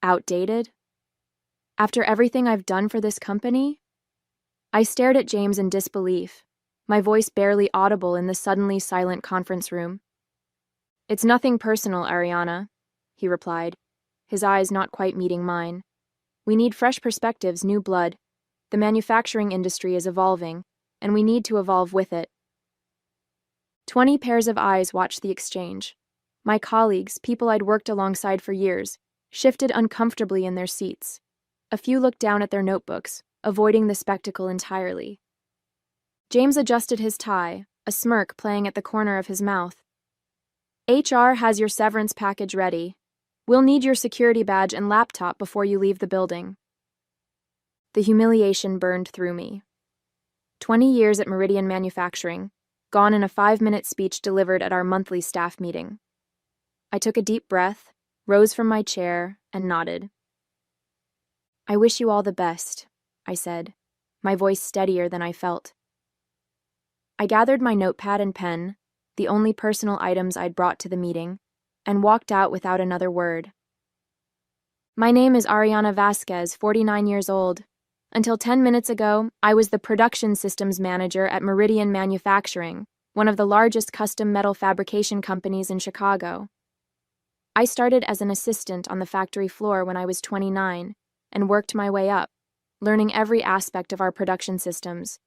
Outdated? After everything I've done for this company? I stared at James in disbelief, my voice barely audible in the suddenly silent conference room. "It's nothing personal, Ariana," he replied, his eyes not quite meeting mine. "We need fresh perspectives, new blood. The manufacturing industry is evolving, and we need to evolve with it." 20 pairs of eyes watched the exchange. My colleagues, people I'd worked alongside for years, shifted uncomfortably in their seats. A few looked down at their notebooks, avoiding the spectacle entirely. James adjusted his tie, a smirk playing at the corner of his mouth. "HR has your severance package ready. We'll need your security badge and laptop before you leave the building." The humiliation burned through me. 20 years at Meridian Manufacturing, gone in a 5-minute speech delivered at our monthly staff meeting. I took a deep breath, rose from my chair, and nodded. "I wish you all the best," I said, my voice steadier than I felt. I gathered my notepad and pen, the only personal items I'd brought to the meeting, and walked out without another word. "My name is Ariana Vasquez, 49 years old. Until 10 minutes ago, I was the production systems manager at Meridian Manufacturing, one of the largest custom metal fabrication companies in Chicago. I started as an assistant on the factory floor when I was 29 and worked my way up, learning every aspect of our production systems,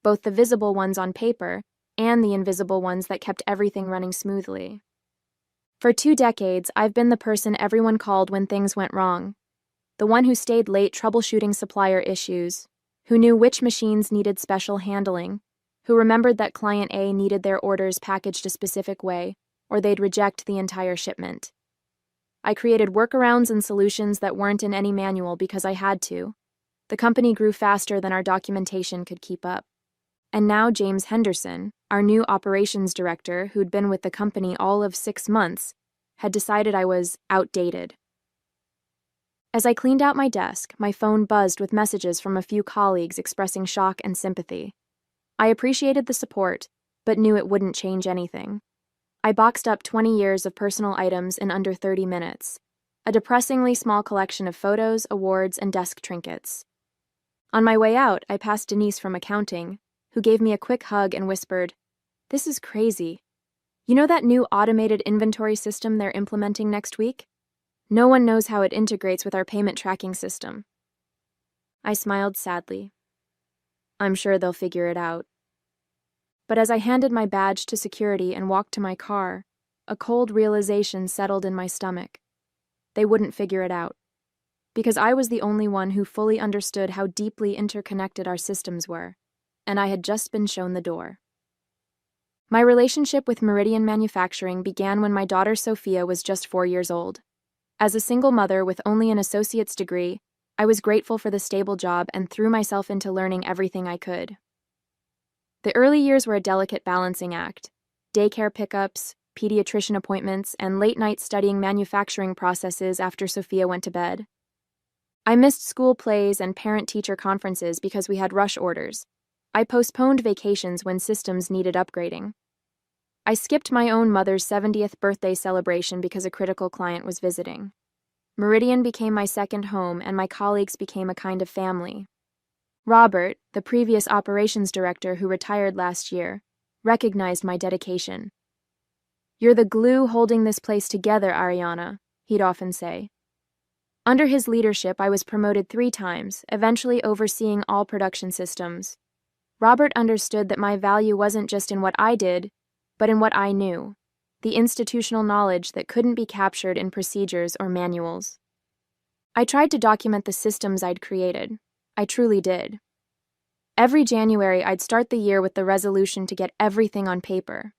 both the visible ones on paper and the invisible ones that kept everything running smoothly. For 2 decades, I've been the person everyone called when things went wrong, the one who stayed late troubleshooting supplier issues, who knew which machines needed special handling, who remembered that client A needed their orders packaged a specific way, or they'd reject the entire shipment. I created workarounds and solutions that weren't in any manual because I had to. The company grew faster than our documentation could keep up. And now James Henderson, our new operations director who'd been with the company all of 6 months, had decided I was outdated. As I cleaned out my desk, my phone buzzed with messages from a few colleagues expressing shock and sympathy. I appreciated the support, but knew it wouldn't change anything. I boxed up 20 years of personal items in under 30 minutes, a depressingly small collection of photos, awards, and desk trinkets. On my way out, I passed Denise from accounting, who gave me a quick hug and whispered, "This is crazy. You know that new automated inventory system they're implementing next week? No one knows how it integrates with our payment tracking system." I smiled sadly. I'm sure they'll figure it out. But as I handed my badge to security and walked to my car, a cold realization settled in my stomach. They wouldn't figure it out, because I was the only one who fully understood how deeply interconnected our systems were, and I had just been shown the door. My relationship with Meridian Manufacturing began when my daughter Sophia was just 4 years old. As a single mother with only an associate's degree, I was grateful for the stable job and threw myself into learning everything I could. The early years were a delicate balancing act: daycare pickups, pediatrician appointments, and late nights studying manufacturing processes after Sophia went to bed. I missed school plays and parent-teacher conferences because we had rush orders. I postponed vacations when systems needed upgrading. I skipped my own mother's 70th birthday celebration because a critical client was visiting. Meridian became my second home, and my colleagues became a kind of family. Robert, the previous operations director who retired last year, recognized my dedication. "You're the glue holding this place together, Ariana," he'd often say. Under his leadership, I was promoted 3 times, eventually overseeing all production systems. Robert understood that my value wasn't just in what I did, but in what I knew, the institutional knowledge that couldn't be captured in procedures or manuals. I tried to document the systems I'd created. I truly did. Every January, I'd start the year with the resolution to get everything on paper.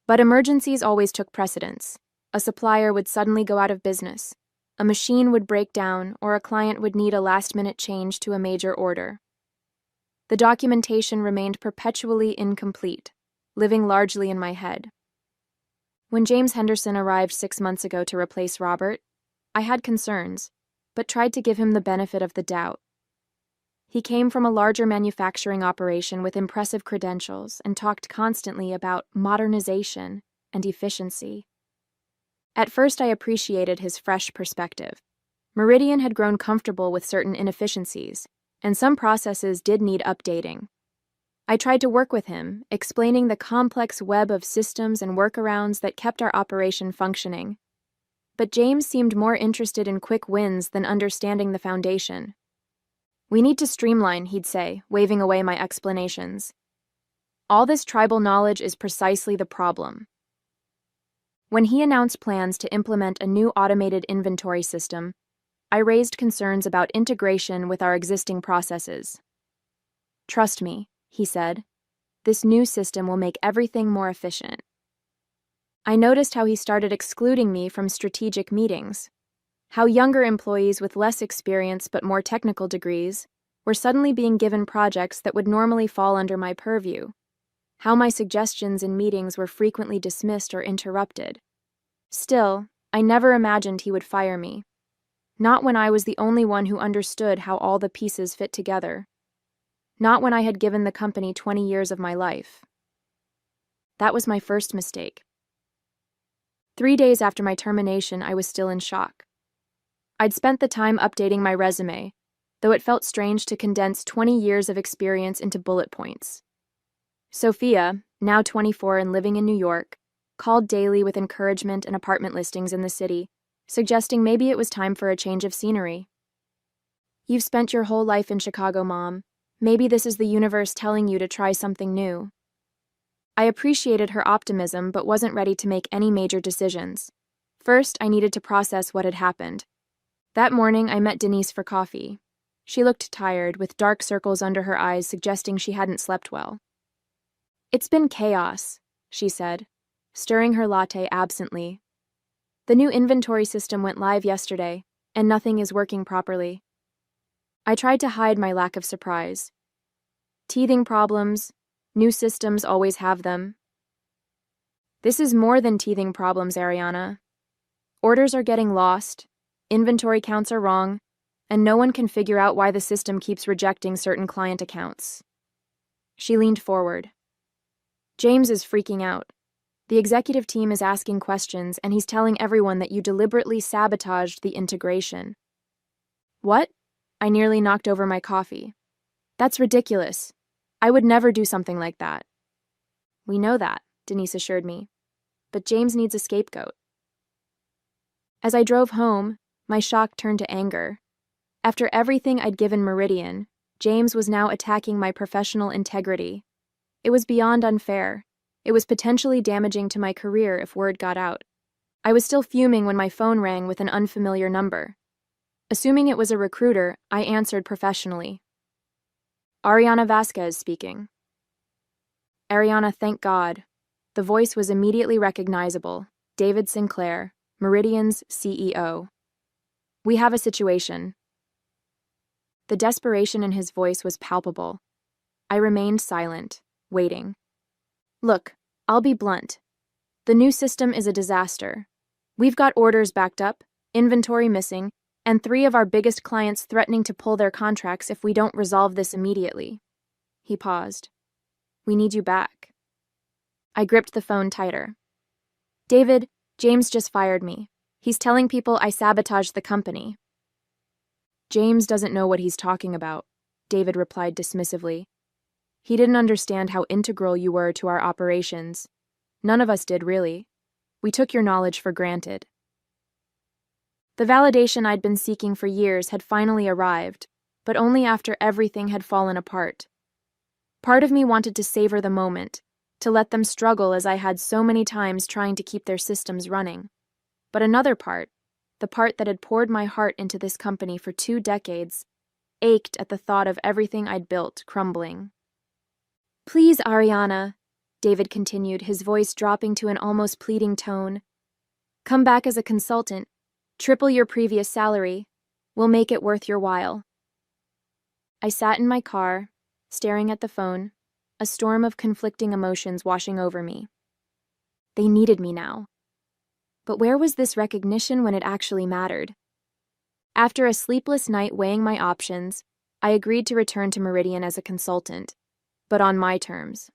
But emergencies always took precedence. A supplier would suddenly go out of business, a machine would break down, or a client would need a last-minute change to a major order. The documentation remained perpetually incomplete, living largely in my head. When James Henderson arrived 6 months ago to replace Robert, I had concerns, but tried to give him the benefit of the doubt. He came from a larger manufacturing operation with impressive credentials and talked constantly about modernization and efficiency. At first, I appreciated his fresh perspective. Meridian had grown comfortable with certain inefficiencies, and some processes did need updating. I tried to work with him, explaining the complex web of systems and workarounds that kept our operation functioning. But James seemed more interested in quick wins than understanding the foundation. "We need to streamline," he'd say, waving away my explanations. "All this tribal knowledge is precisely the problem." When he announced plans to implement a new automated inventory system, I raised concerns about integration with our existing processes. "Trust me," he said, "this new system will make everything more efficient." I noticed how he started excluding me from strategic meetings, how younger employees with less experience but more technical degrees were suddenly being given projects that would normally fall under my purview, how my suggestions in meetings were frequently dismissed or interrupted. Still, I never imagined he would fire me. Not when I was the only one who understood how all the pieces fit together. Not when I had given the company 20 years of my life. That was my first mistake. 3 days after my termination, I was still in shock. I'd spent the time updating my resume, though it felt strange to condense 20 years of experience into bullet points. Sophia, now 24 and living in New York, called daily with encouragement and apartment listings in the city, suggesting maybe it was time for a change of scenery. "You've spent your whole life in Chicago, Mom. Maybe this is the universe telling you to try something new." I appreciated her optimism but wasn't ready to make any major decisions. First, I needed to process what had happened. That morning, I met Denise for coffee. She looked tired, with dark circles under her eyes suggesting she hadn't slept well. "It's been chaos," she said, stirring her latte absently. "The new inventory system went live yesterday, and nothing is working properly." I tried to hide my lack of surprise. Teething problems. New systems always have them. "This is more than teething problems, Ariana. Orders are getting lost, inventory counts are wrong, and no one can figure out why the system keeps rejecting certain client accounts." She leaned forward. "James is freaking out. The executive team is asking questions, and he's telling everyone that you deliberately sabotaged the integration." "What?" I nearly knocked over my coffee. "That's ridiculous. I would never do something like that." "We know that," Denise assured me. "But James needs a scapegoat." As I drove home, my shock turned to anger. After everything I'd given Meridian, James was now attacking my professional integrity. It was beyond unfair. It was potentially damaging to my career if word got out. I was still fuming when my phone rang with an unfamiliar number. Assuming it was a recruiter, I answered professionally. "Ariana Vasquez speaking." "Ariana, thank God." The voice was immediately recognizable. David Sinclair, Meridian's CEO. "We have a situation." The desperation in his voice was palpable. I remained silent, waiting. "Look, I'll be blunt. The new system is a disaster. We've got orders backed up, inventory missing, and 3 of our biggest clients threatening to pull their contracts if we don't resolve this immediately." He paused. "We need you back." I gripped the phone tighter. "David, James just fired me. He's telling people I sabotaged the company." "James doesn't know what he's talking about," David replied dismissively. "He didn't understand how integral you were to our operations. None of us did, really. We took your knowledge for granted." The validation I'd been seeking for years had finally arrived, but only after everything had fallen apart. Part of me wanted to savor the moment, to let them struggle as I had so many times trying to keep their systems running. But another part, the part that had poured my heart into this company for 2 decades, ached at the thought of everything I'd built crumbling. "Please, Ariana," David continued, his voice dropping to an almost pleading tone. "Come back as a consultant. Triple your previous salary. We'll make it worth your while." I sat in my car, staring at the phone, a storm of conflicting emotions washing over me. They needed me now. But where was this recognition when it actually mattered? After a sleepless night weighing my options, I agreed to return to Meridian as a consultant, but on my terms.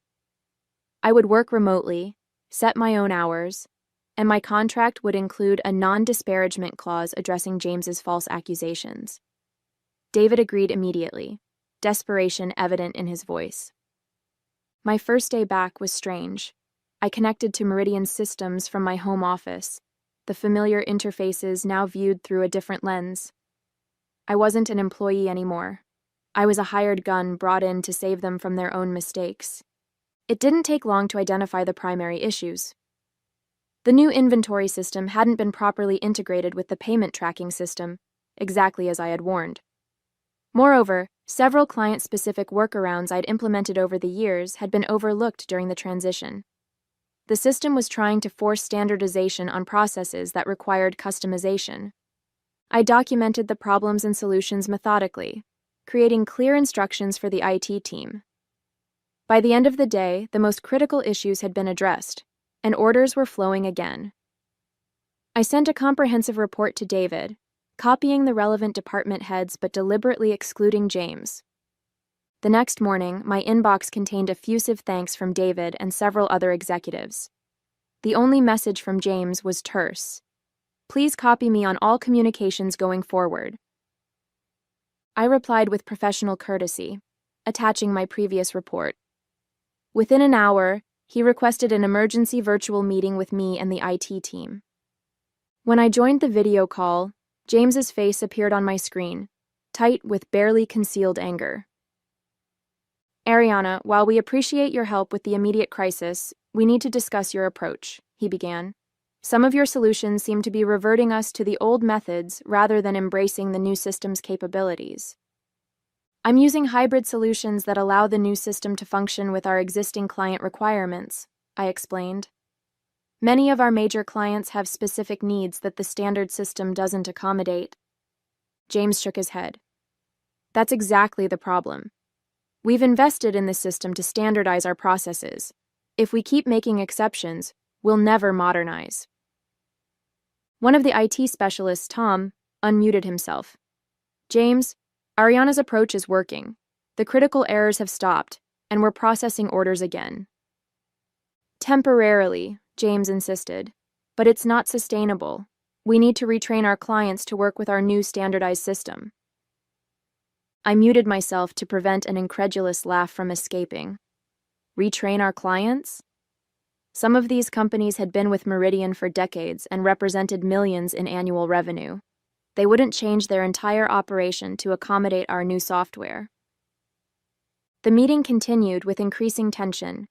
I would work remotely, set my own hours, and my contract would include a non-disparagement clause addressing James's false accusations. David agreed immediately, desperation evident in his voice. My first day back was strange. I connected to Meridian's systems from my home office, the familiar interfaces now viewed through a different lens. I wasn't an employee anymore. I was a hired gun brought in to save them from their own mistakes. It didn't take long to identify the primary issues. The new inventory system hadn't been properly integrated with the payment tracking system, exactly as I had warned. Moreover, several client-specific workarounds I'd implemented over the years had been overlooked during the transition. The system was trying to force standardization on processes that required customization. I documented the problems and solutions methodically, creating clear instructions for the IT team. By the end of the day, the most critical issues had been addressed, and orders were flowing again. I sent a comprehensive report to David, copying the relevant department heads but deliberately excluding James. The next morning, my inbox contained effusive thanks from David and several other executives. The only message from James was terse. Please copy me on all communications going forward. I replied with professional courtesy, attaching my previous report. Within an hour, he requested an emergency virtual meeting with me and the IT team. When I joined the video call, James's face appeared on my screen, tight with barely concealed anger. Ariana, while we appreciate your help with the immediate crisis, we need to discuss your approach, he began. Some of your solutions seem to be reverting us to the old methods rather than embracing the new system's capabilities. I'm using hybrid solutions that allow the new system to function with our existing client requirements, I explained. Many of our major clients have specific needs that the standard system doesn't accommodate. James shook his head. That's exactly the problem. We've invested in the system to standardize our processes. If we keep making exceptions, we'll never modernize. One of the IT specialists, Tom, unmuted himself. James, Ariana's approach is working. The critical errors have stopped, and we're processing orders again. Temporarily, James insisted, but it's not sustainable. We need to retrain our clients to work with our new standardized system. I muted myself to prevent an incredulous laugh from escaping. Retrain our clients? Some of these companies had been with Meridian for decades and represented millions in annual revenue. They wouldn't change their entire operation to accommodate our new software. The meeting continued with increasing tension.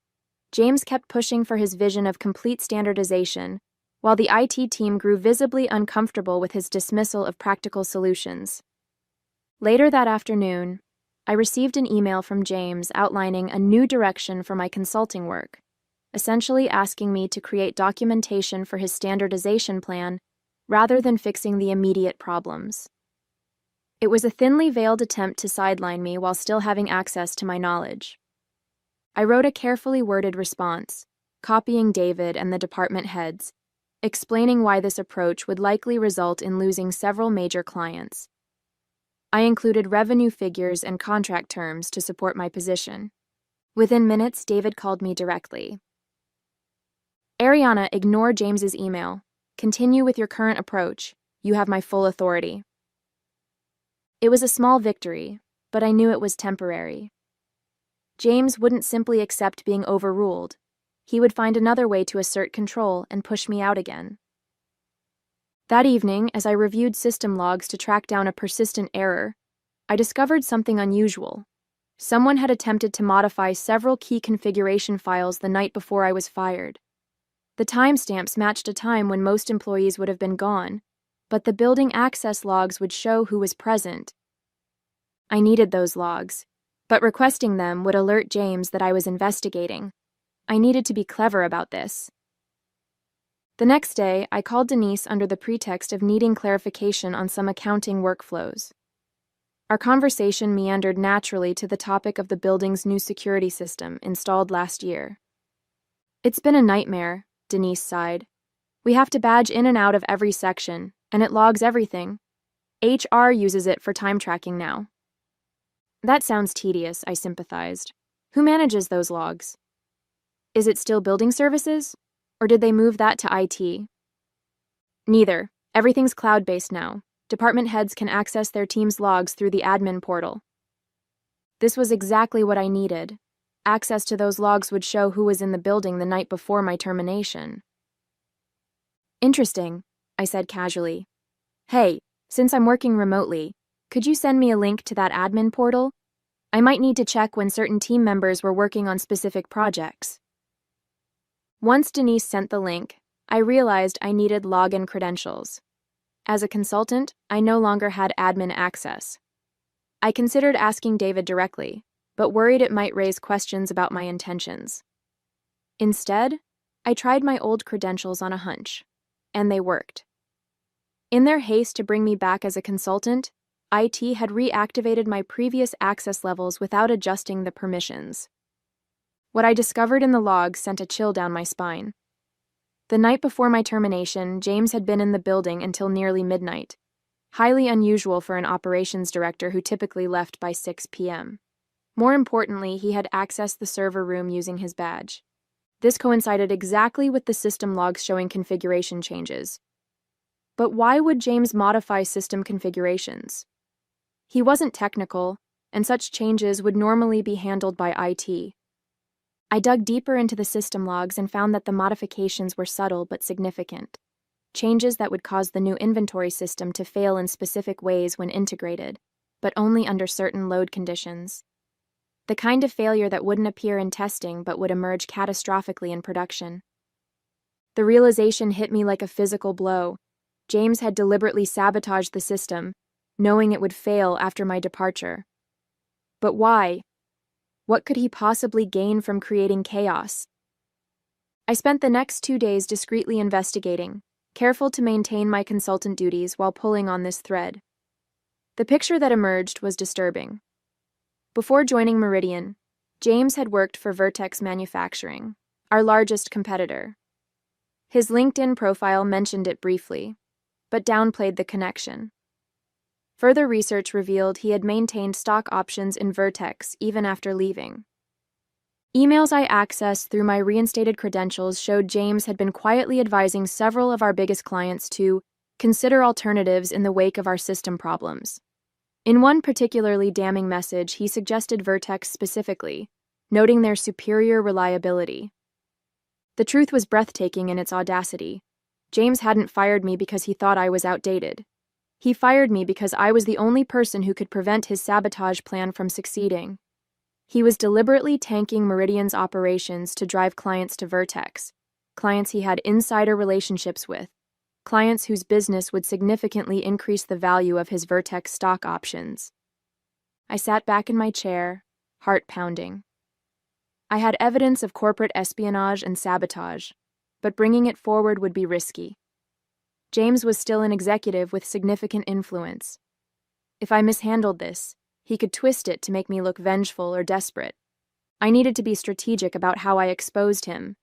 James kept pushing for his vision of complete standardization, while the IT team grew visibly uncomfortable with his dismissal of practical solutions. Later that afternoon, I received an email from James outlining a new direction for my consulting work, essentially asking me to create documentation for his standardization plan rather than fixing the immediate problems. It was a thinly veiled attempt to sideline me while still having access to my knowledge. I wrote a carefully worded response, copying David and the department heads, explaining why this approach would likely result in losing several major clients. I included revenue figures and contract terms to support my position. Within minutes, David called me directly. Ariana, ignore James's email. Continue with your current approach. You have my full authority. It was a small victory, but I knew it was temporary. James wouldn't simply accept being overruled. He would find another way to assert control and push me out again. That evening, as I reviewed system logs to track down a persistent error, I discovered something unusual. Someone had attempted to modify several key configuration files the night before I was fired. The timestamps matched a time when most employees would have been gone, but the building access logs would show who was present. I needed those logs, but requesting them would alert James that I was investigating. I needed to be clever about this. The next day, I called Denise under the pretext of needing clarification on some accounting workflows. Our conversation meandered naturally to the topic of the building's new security system installed last year. It's been a nightmare, Denise sighed. We have to badge in and out of every section, and it logs everything. HR uses it for time tracking now. That sounds tedious, I sympathized. Who manages those logs? Is it still building services? Or did they move that to IT? Neither. Everything's cloud-based now. Department heads can access their team's logs through the admin portal. This was exactly what I needed. Access to those logs would show who was in the building the night before my termination. Interesting, I said casually. Hey, since I'm working remotely, could you send me a link to that admin portal? I might need to check when certain team members were working on specific projects. Once Denise sent the link, I realized I needed login credentials. As a consultant, I no longer had admin access. I considered asking David directly, but worried it might raise questions about my intentions. Instead, I tried my old credentials on a hunch, and they worked. In their haste to bring me back as a consultant, IT had reactivated my previous access levels without adjusting the permissions. What I discovered in the logs sent a chill down my spine. The night before my termination, James had been in the building until nearly midnight, highly unusual for an operations director who typically left by 6 p.m. More importantly, he had accessed the server room using his badge. This coincided exactly with the system logs showing configuration changes. But why would James modify system configurations? He wasn't technical, and such changes would normally be handled by IT. I dug deeper into the system logs and found that the modifications were subtle but significant. Changes that would cause the new inventory system to fail in specific ways when integrated, but only under certain load conditions. The kind of failure that wouldn't appear in testing but would emerge catastrophically in production. The realization hit me like a physical blow. James had deliberately sabotaged the system, knowing it would fail after my departure. But why? What could he possibly gain from creating chaos? I spent the next 2 days discreetly investigating, careful to maintain my consultant duties while pulling on this thread. The picture that emerged was disturbing. Before joining Meridian, James had worked for Vertex Manufacturing, our largest competitor. His LinkedIn profile mentioned it briefly, but downplayed the connection. Further research revealed he had maintained stock options in Vertex even after leaving. Emails I accessed through my reinstated credentials showed James had been quietly advising several of our biggest clients to consider alternatives in the wake of our system problems. In one particularly damning message, he suggested Vertex specifically, noting their superior reliability. The truth was breathtaking in its audacity. James hadn't fired me because he thought I was outdated. He fired me because I was the only person who could prevent his sabotage plan from succeeding. He was deliberately tanking Meridian's operations to drive clients to Vertex, clients he had insider relationships with, clients whose business would significantly increase the value of his Vertex stock options. I sat back in my chair, heart pounding. I had evidence of corporate espionage and sabotage, but bringing it forward would be risky. James was still an executive with significant influence. If I mishandled this, he could twist it to make me look vengeful or desperate. I needed to be strategic about how I exposed him,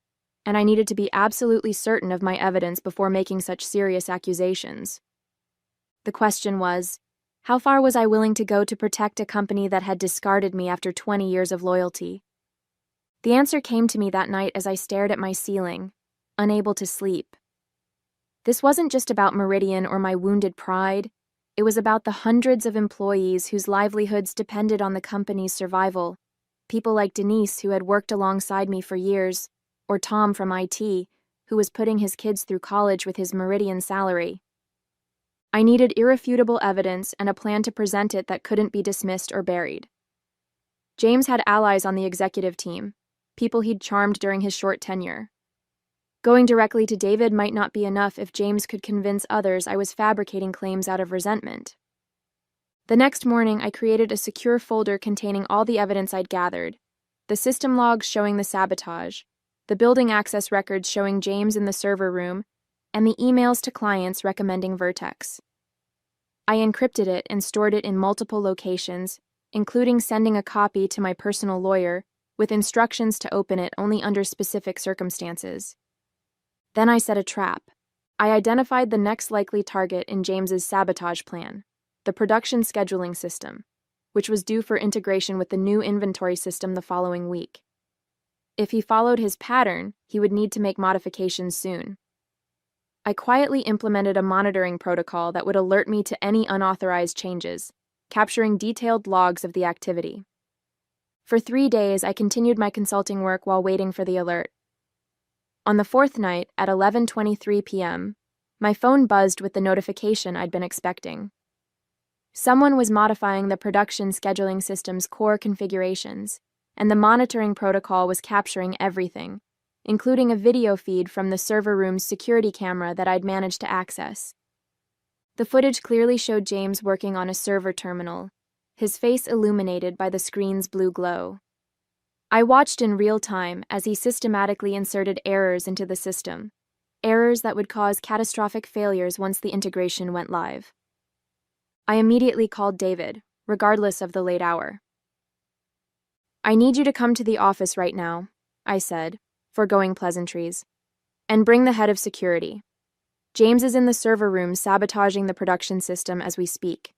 and I needed to be absolutely certain of my evidence before making such serious accusations. The question was, how far was I willing to go to protect a company that had discarded me after 20 years of loyalty? The answer came to me that night as I stared at my ceiling, unable to sleep. This wasn't just about Meridian or my wounded pride. It was about the hundreds of employees whose livelihoods depended on the company's survival. People like Denise, who had worked alongside me for years, or Tom from IT, who was putting his kids through college with his Meridian salary. I needed irrefutable evidence and a plan to present it that couldn't be dismissed or buried. James had allies on the executive team, people he'd charmed during his short tenure. Going directly to David might not be enough if James could convince others I was fabricating claims out of resentment. The next morning, I created a secure folder containing all the evidence I'd gathered, the system logs showing the sabotage, the building access records showing James in the server room, and the emails to clients recommending Vertex. I encrypted it and stored it in multiple locations, including sending a copy to my personal lawyer, with instructions to open it only under specific circumstances. Then I set a trap. I identified the next likely target in James's sabotage plan, the production scheduling system, which was due for integration with the new inventory system the following week. If he followed his pattern, he would need to make modifications soon. I quietly implemented a monitoring protocol that would alert me to any unauthorized changes, capturing detailed logs of the activity. For 3 days, I continued my consulting work while waiting for the alert. On the fourth night, at 11:23 p.m., my phone buzzed with the notification I'd been expecting. Someone was modifying the production scheduling system's core configurations, and the monitoring protocol was capturing everything, including a video feed from the server room's security camera that I'd managed to access. The footage clearly showed James working on a server terminal, his face illuminated by the screen's blue glow. I watched in real time as he systematically inserted errors into the system, errors that would cause catastrophic failures once the integration went live. I immediately called David, regardless of the late hour. "I need you to come to the office right now," I said, foregoing pleasantries, "and bring the head of security. James is in the server room sabotaging the production system as we speak."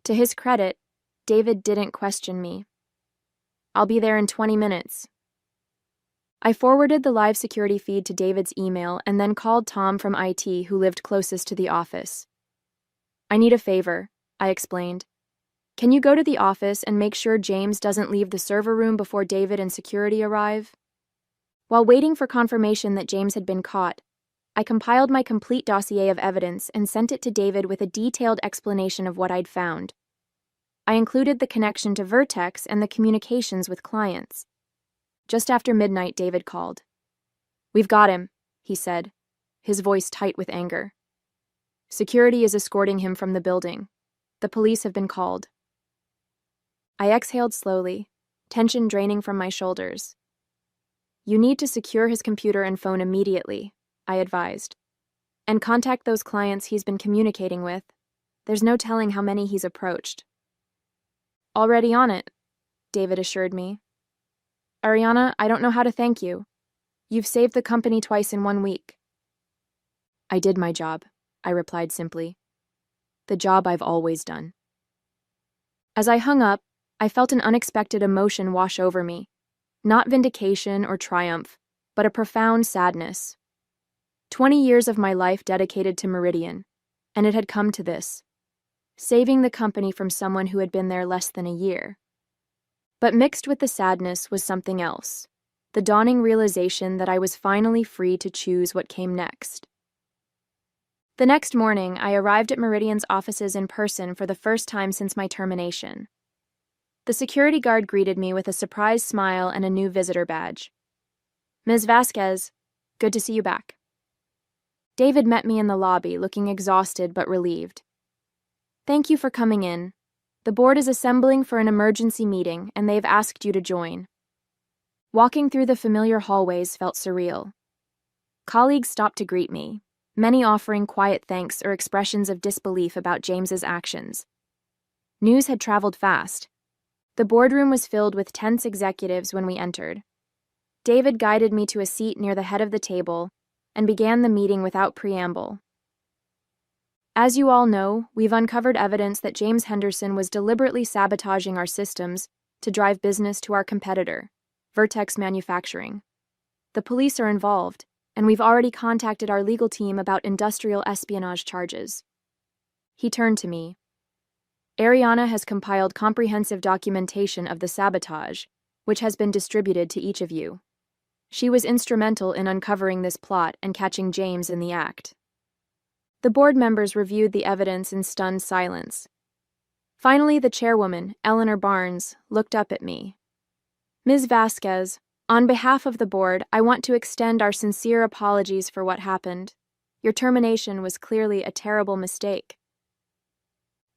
To his credit, David didn't question me. "I'll be there in 20 minutes. I forwarded the live security feed to David's email and then called Tom from IT, who lived closest to the office. "I need a favor," I explained. "Can you go to the office and make sure James doesn't leave the server room before David and security arrive?" While waiting for confirmation that James had been caught, I compiled my complete dossier of evidence and sent it to David with a detailed explanation of what I'd found. I included the connection to Vertex and the communications with clients. Just after midnight, David called. "We've got him," he said, his voice tight with anger. "Security is escorting him from the building. The police have been called." I exhaled slowly, tension draining from my shoulders. "You need to secure his computer and phone immediately," I advised. "And contact those clients he's been communicating with. There's no telling how many he's approached." "Already on it," David assured me. "Ariana, I don't know how to thank you. You've saved the company twice in 1 week." "I did my job," I replied simply. "The job I've always done." As I hung up, I felt an unexpected emotion wash over me. Not vindication or triumph, but a profound sadness. 20 years of my life dedicated to Meridian, and it had come to this. Saving the company from someone who had been there less than a year. But mixed with the sadness was something else, the dawning realization that I was finally free to choose what came next. The next morning, I arrived at Meridian's offices in person for the first time since my termination. The security guard greeted me with a surprised smile and a new visitor badge. "Ms. Vasquez, good to see you back." David met me in the lobby, looking exhausted but relieved. "Thank you for coming in. The board is assembling for an emergency meeting, and they've asked you to join." Walking through the familiar hallways felt surreal. Colleagues stopped to greet me, many offering quiet thanks or expressions of disbelief about James's actions. News had traveled fast. The boardroom was filled with tense executives when we entered. David guided me to a seat near the head of the table and began the meeting without preamble. "As you all know, we've uncovered evidence that James Henderson was deliberately sabotaging our systems to drive business to our competitor, Vertex Manufacturing. The police are involved, and we've already contacted our legal team about industrial espionage charges." He turned to me. "Ariana has compiled comprehensive documentation of the sabotage, which has been distributed to each of you. She was instrumental in uncovering this plot and catching James in the act." The board members reviewed the evidence in stunned silence. Finally, the chairwoman, Eleanor Barnes, looked up at me. "Ms. Vasquez, on behalf of the board, I want to extend our sincere apologies for what happened. Your termination was clearly a terrible mistake."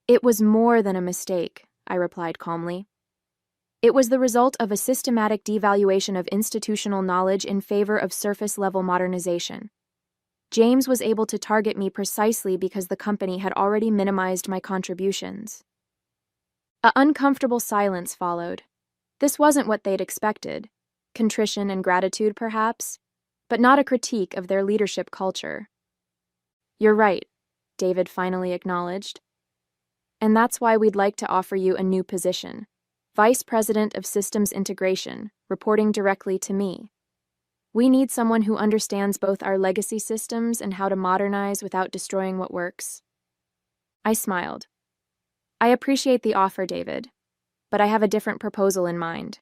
"It was more than a mistake," I replied calmly. "It was the result of a systematic devaluation of institutional knowledge in favor of surface-level modernization. James was able to target me precisely because the company had already minimized my contributions." An uncomfortable silence followed. This wasn't what they'd expected. Contrition and gratitude, perhaps, but not a critique of their leadership culture. "You're right," David finally acknowledged. "And that's why we'd like to offer you a new position, Vice President of Systems Integration, reporting directly to me." We need someone who understands both our legacy systems and how to modernize without destroying what works. I smiled. I appreciate the offer, David, but I have a different proposal in mind.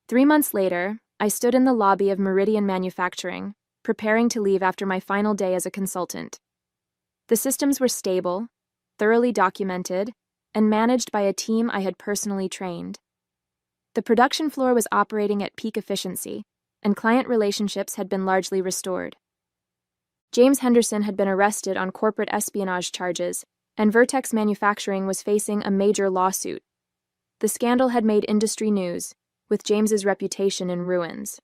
3 months later, I stood in the lobby of Meridian Manufacturing, preparing to leave after my final day as a consultant. The systems were stable, thoroughly documented, and managed by a team I had personally trained. The production floor was operating at peak efficiency, and client relationships had been largely restored. James Henderson had been arrested on corporate espionage charges, and Vertex Manufacturing was facing a major lawsuit. The scandal had made industry news, with James's reputation in ruins.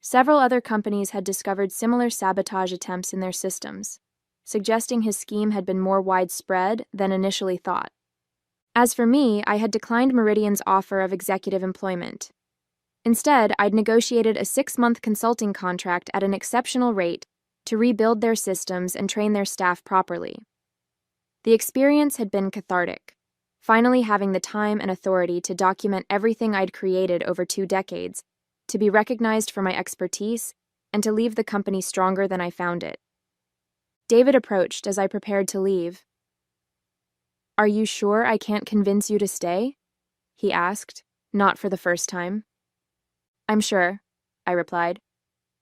Several other companies had discovered similar sabotage attempts in their systems, suggesting his scheme had been more widespread than initially thought. As for me, I had declined Meridian's offer of executive employment. Instead, I'd negotiated a 6-month consulting contract at an exceptional rate to rebuild their systems and train their staff properly. The experience had been cathartic, finally having the time and authority to document everything I'd created over 2 decades, to be recognized for my expertise, and to leave the company stronger than I found it. David approached as I prepared to leave. "Are you sure I can't convince you to stay?" he asked, not for the first time. "I'm sure," I replied.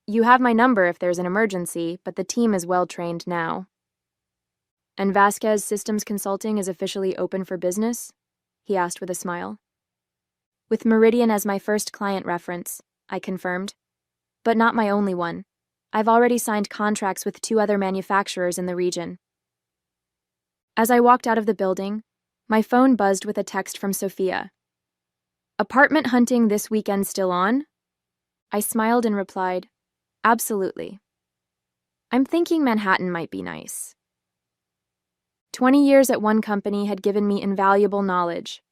"You have my number if there's an emergency, but the team is well trained now." "And Vasquez Systems Consulting is officially open for business?" he asked with a smile. "With Meridian as my first client reference," I confirmed. "But not my only one. I've already signed contracts with 2 other manufacturers in the region." As I walked out of the building, my phone buzzed with a text from Sophia. "Apartment hunting this weekend still on?" I smiled and replied, "Absolutely. I'm thinking Manhattan might be nice." 20 years at one company had given me invaluable knowledge.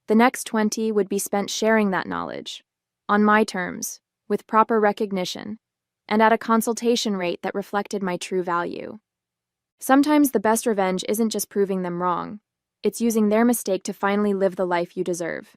The next 20 would be spent sharing that knowledge, on my terms, with proper recognition, and at a consultation rate that reflected my true value. Sometimes the best revenge isn't just proving them wrong, it's using their mistake to finally live the life you deserve.